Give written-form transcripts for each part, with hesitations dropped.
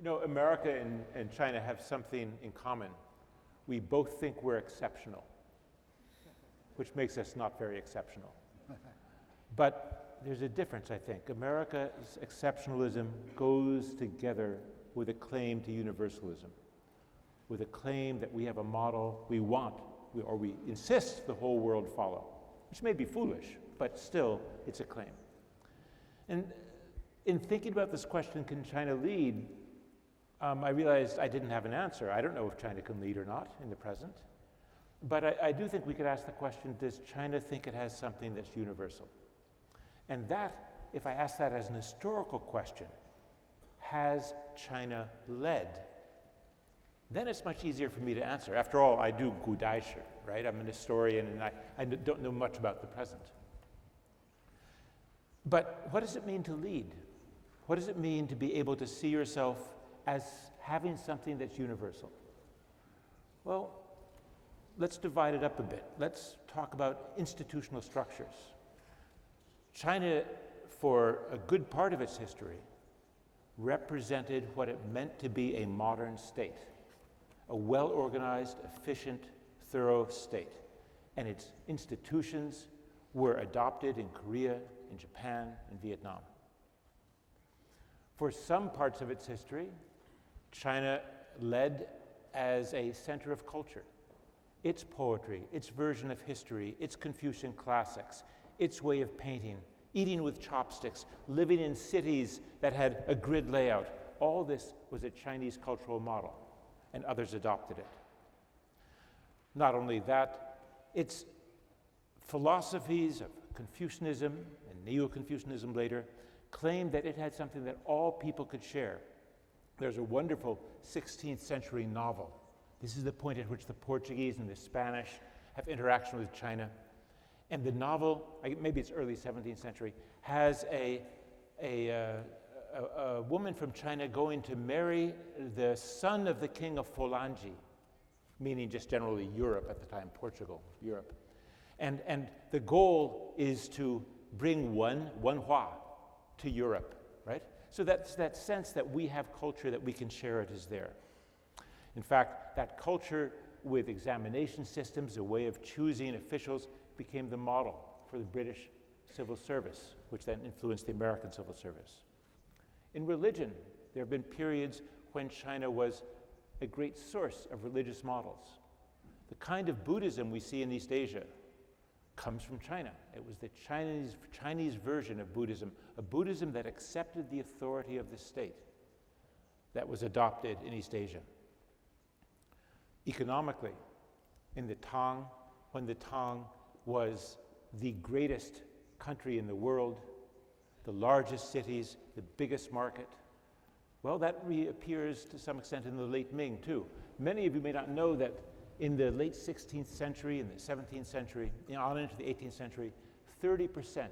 You know, America and China have something in common. We both think we're exceptional, which makes us not very exceptional. But there's a difference, I think. America's exceptionalism goes together with a claim to universalism, with a claim that we have a model we want, or we insist the whole world follow, which may be foolish, but still, it's a claim. And in thinking about this question, can China lead, I realized I didn't have an answer. I don't know if China can lead or not in the present. But I do think we could ask the question, does China think it has something that's universal? And that, if I ask that as an historical question, has China led? Then it's much easier for me to answer. After all, I do Gudaishe, right? I'm an historian and I don't know much about the present. But what does it mean to lead? What does it mean to be able to see yourself as having something that's universal? Well, let's divide it up a bit. Let's talk about institutional structures. China, for a good part of its history, represented what it meant to be a modern state, a well-organized, efficient, thorough state. And its institutions were adopted in Korea, in Japan, in Vietnam. For some parts of its history, China led as a center of culture. Its poetry, its version of history, its Confucian classics, its way of painting, eating with chopsticks, living in cities that had a grid layout, all this was a Chinese cultural model, and others adopted it. Not only that, its philosophies of Confucianism and Neo-Confucianism later claimed that it had something that all people could share. There's a wonderful 16th century novel. This is the point at which the Portuguese and the Spanish have interaction with China. And the novel, maybe it's early 17th century, has a woman from China going to marry the son of the king of Folangi, meaning just generally Europe at the time, Portugal, Europe. And the goal is to bring one Hua to Europe, right? So that's that sense that we have culture, that we can share it is there. In fact, that culture with examination systems, a way of choosing officials, became the model for the British civil service, which then influenced the American civil service. In religion, there have been periods when China was a great source of religious models. The kind of Buddhism we see in East Asia comes from China. It was the Chinese version of Buddhism, a Buddhism that accepted the authority of the state that was adopted in East Asia. Economically, in the Tang, when the Tang was the greatest country in the world, the largest cities, the biggest market, well, that reappears to some extent in the late Ming too. Many of you may not know that in the late 16th century, in the 17th century, on into the 18th century, 30%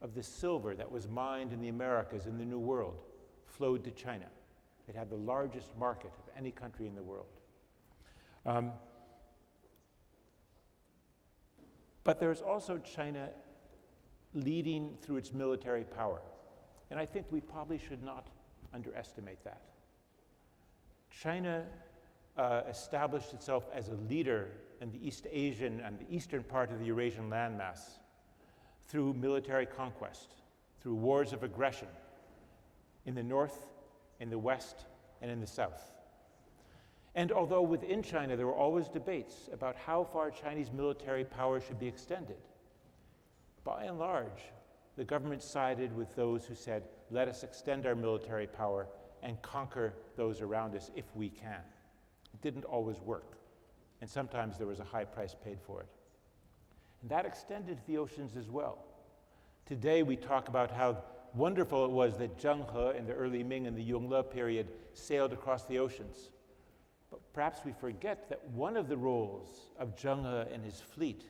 of the silver that was mined in the Americas in the New World flowed to China. It had the largest market of any country in the world. But there's also China leading through its military power. And I think we probably should not underestimate that. China established itself as a leader in the East Asian and the eastern part of the Eurasian landmass through military conquest, through wars of aggression in the north, in the west, and in the south. And although within China there were always debates about how far Chinese military power should be extended, by and large, the government sided with those who said, let us extend our military power and conquer those around us if we can. It didn't always work, and sometimes there was a high price paid for it. And that extended to the oceans as well. Today we talk about how wonderful it was that Zheng He in the early Ming and the Yongle period sailed across the oceans. But perhaps we forget that one of the roles of Zheng He and his fleet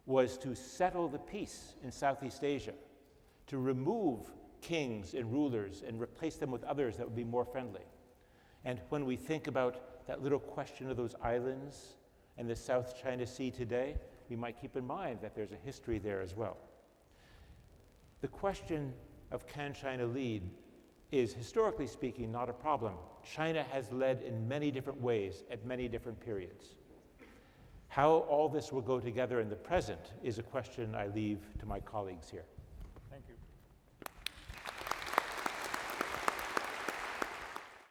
was to settle the peace in Southeast Asia, to remove kings and rulers and replace them with others that would be more friendly. And when we think about that little question of those islands and the South China Sea today, we might keep in mind that there's a history there as well. The question of can China lead is, historically speaking, not a problem. China has led in many different ways at many different periods. How all this will go together in the present is a question I leave to my colleagues here. Thank you.